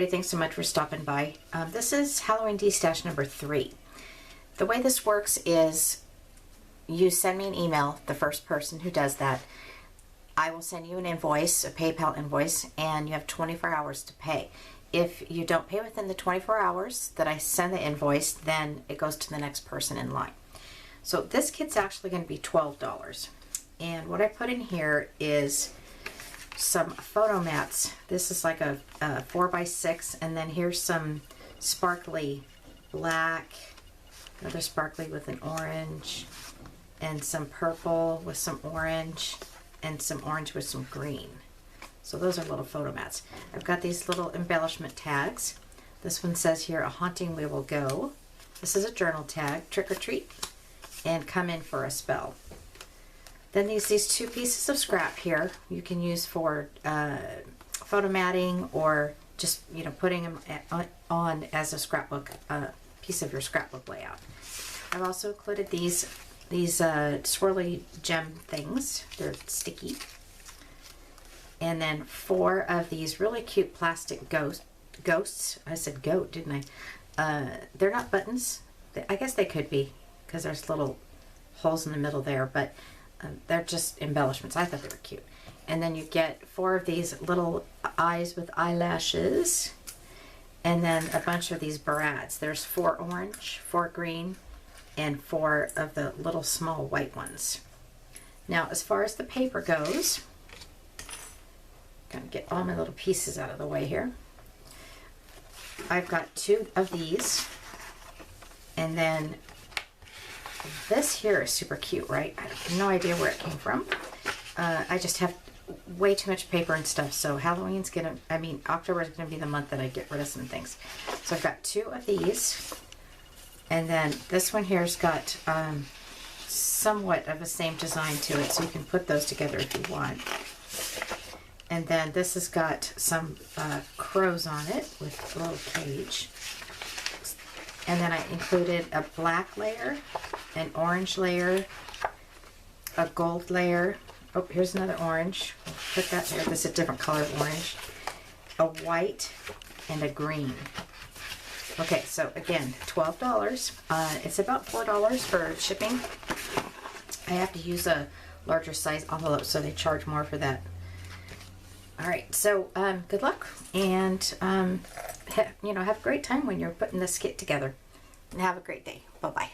everybody. Thanks so much for stopping by. This is Halloween Destash number 3. The way this works is you send me an email, the first person who does that. I will send you an invoice, a PayPal invoice, and you have 24 hours to pay. If you don't pay within the 24 hours that I send the invoice, then it goes to the next person in line. So this kit's actually going to be $12. And what I put in here is some photo mats. This is like a 4x6, and then here's some sparkly black, another sparkly with an orange, and some purple with some orange, and some orange with some green. So those are little photo mats. I've got these little embellishment tags. This one says here, "A haunting we will go." This is a journal tag, "Trick or treat," and "Come in for a spell." Then these two pieces of scrap here you can use for photo matting, or just putting them on as a scrapbook piece of your scrapbook layout. I've also included these swirly gem things. They're sticky. And then 4 of these really cute plastic ghosts. I said goat, didn't I? They're not buttons. I guess they could be, because there's little holes in the middle there, but they're just embellishments. I thought they were cute. And then you get 4 of these little eyes with eyelashes, and then a bunch of these brads. There's 4 orange, 4 green, and 4 of the little small white ones. Now, as far as the paper goes, I'm gonna get all my little pieces out of the way here. I've got 2 of these, and then this here is super cute, right? I have no idea where it came from. I just have way too much paper and stuff, so October is gonna be the month that I get rid of some things. So I've got 2 of these, and then this one here's got somewhat of the same design to it, so you can put those together if you want. And then this has got some crows on it with a little cage. And then I included a black layer, an orange layer, a gold layer. Oh, here's another orange. I'll put that there. This is a different color of orange. A white and a green. Okay, so again, $12. It's about $4 for shipping. I have to use a larger size envelope, so they charge more for that. All right, so good luck, and have a great time when you're putting this kit together. And have a great day. Bye-bye.